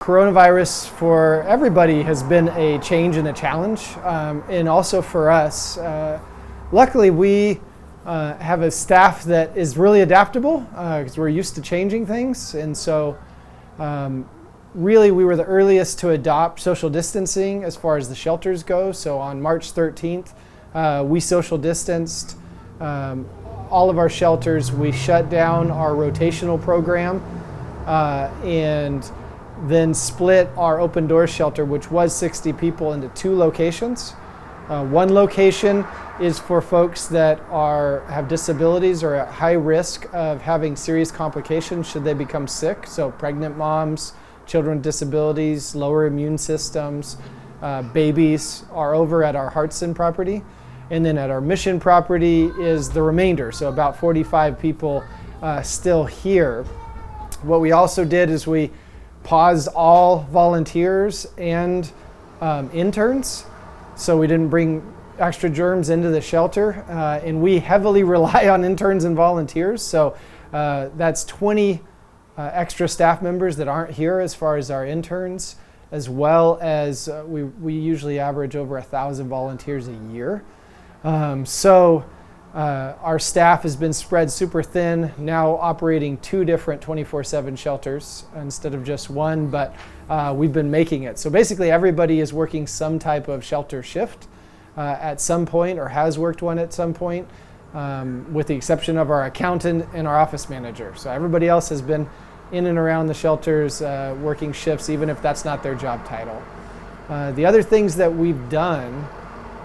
Coronavirus for everybody has been a change and a challenge, and also for us. Luckily, we have a staff that is really adaptable because we're used to changing things, and so really we were the earliest to adopt social distancing as far as the shelters go. So on March 13th, we social distanced all of our shelters. We shut down our rotational program and then split our open door shelter, which was 60 people, into two locations. One location is for folks that have disabilities or at high risk of having serious complications should they become sick. So pregnant moms, children with disabilities, lower immune systems, babies are over at our Hartson property. And then at our Mission property is the remainder, so about 45 people still here. What we also did is we paused all volunteers and interns, so we didn't bring extra germs into the shelter, and we heavily rely on interns and volunteers, so that's 20 extra staff members that aren't here as far as our interns, as well as we usually average over 1,000 volunteers a year. Our staff has been spread super thin, now operating two different 24/7 shelters instead of just one, but we've been making it. So basically everybody is working some type of shelter shift at some point, or has worked one at some point, with the exception of our accountant and our office manager. So everybody else has been in and around the shelters working shifts, even if that's not their job title. The other things that we've done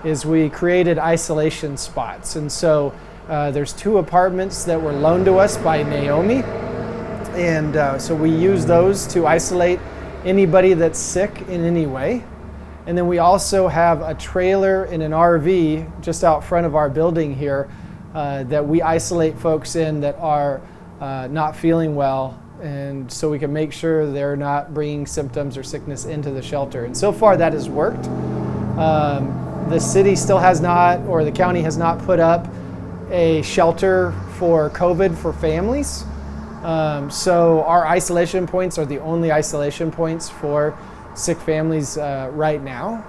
is we created isolation spots. And so there's two apartments that were loaned to us by Naomi. And so we use those to isolate anybody that's sick in any way. And then we also have a trailer and an RV just out front of our building here that we isolate folks in that are not feeling well. And so we can make sure they're not bringing symptoms or sickness into the shelter. And so far that has worked. The city still has not, or the county has not put up a shelter for COVID for families. So our isolation points are the only isolation points for sick families right now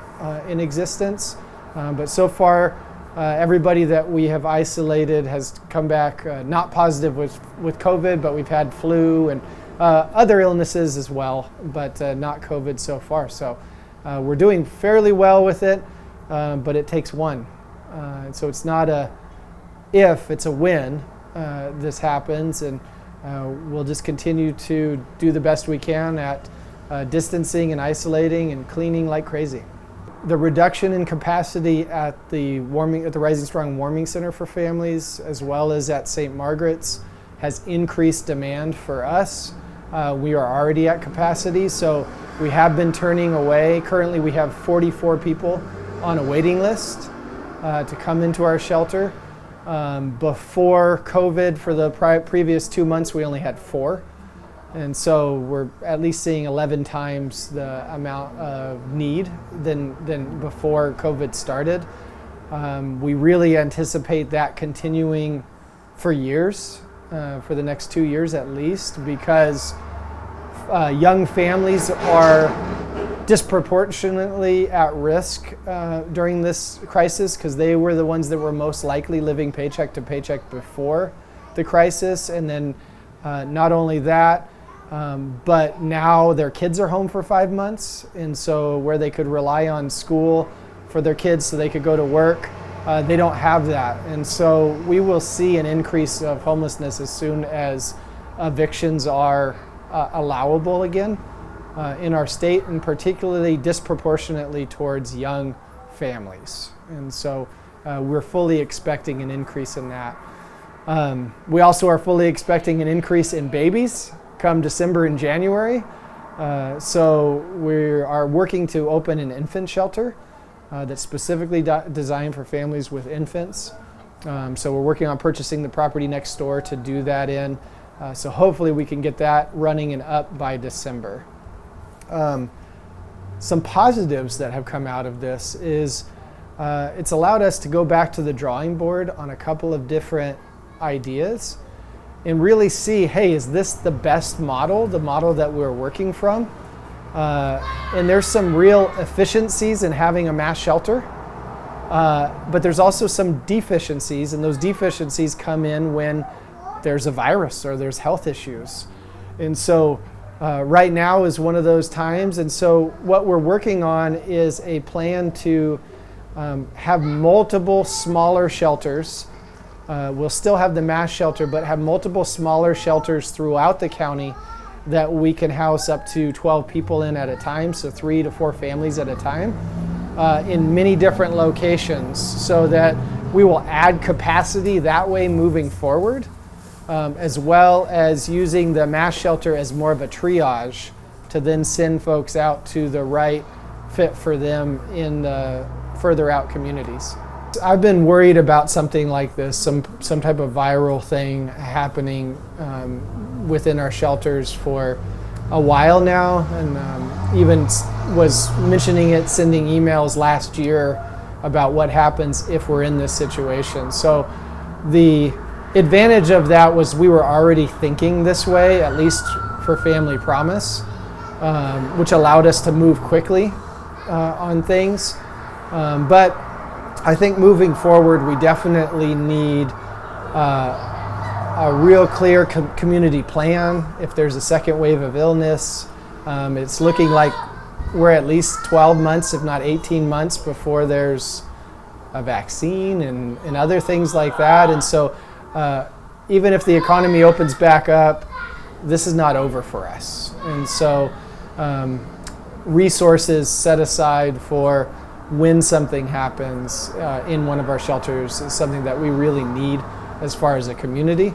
in existence. But so far, everybody that we have isolated has come back not positive with COVID, but we've had flu and other illnesses as well, but not COVID so far. So we're doing fairly well with it. But it takes one. So it's not a if, it's a when this happens, and we'll just continue to do the best we can at distancing and isolating and cleaning like crazy. The reduction in capacity at the Rising Strong Warming Center for Families, as well as at St. Margaret's, has increased demand for us. We are already at capacity, so we have been turning away. Currently we have 44 people on a waiting list to come into our shelter. Before COVID, for the previous 2 months, we only had 4. And so we're at least seeing 11 times the amount of need than before COVID started. We really anticipate that continuing for years, for the next 2 years at least, because young families are disproportionately at risk during this crisis, because they were the ones that were most likely living paycheck to paycheck before the crisis. And then not only that, but now their kids are home for 5 months, and so where they could rely on school for their kids so they could go to work, they don't have that. And so we will see an increase of homelessness as soon as evictions are allowable again in our state, and particularly disproportionately towards young families. And so we're fully expecting an increase in that. We also are fully expecting an increase in babies come December and January. So we are working to open an infant shelter that's specifically designed for families with infants. So we're working on purchasing the property next door to do that in. So hopefully we can get that running and up by December. Some positives that have come out of this is it's allowed us to go back to the drawing board on a couple of different ideas and really see, hey, is this the best model, the model that we're working from? And there's some real efficiencies in having a mass shelter, but there's also some deficiencies, and those deficiencies come in when there's a virus or there's health issues. And so right now is one of those times, and so what we're working on is a plan to have multiple smaller shelters. We'll still have the mass shelter, but have multiple smaller shelters throughout the county that we can house up to 12 people in at a time, so 3 to 4 families at a time, in many different locations, so that we will add capacity that way moving forward, as well as using the mass shelter as more of a triage to then send folks out to the right fit for them in the further out communities. I've been worried about something like this, some type of viral thing happening within our shelters for a while now, and even was mentioning it, sending emails last year about what happens if we're in this situation. So the advantage of that was we were already thinking this way, at least for Family Promise, which allowed us to move quickly on things. But I think moving forward, we definitely need a real clear community plan. If there's a second wave of illness, it's looking like we're at least 12 months, if not 18 months, before there's a vaccine and other things like that. And so even if the economy opens back up, this is not over for us. And so resources set aside for when something happens in one of our shelters is something that we really need as far as a community,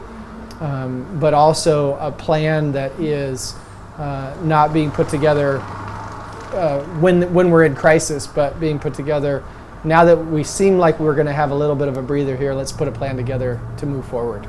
but also a plan that is not being put together when we're in crisis, but being put together now that we seem like we're going to have a little bit of a breather here. Let's put a plan together to move forward.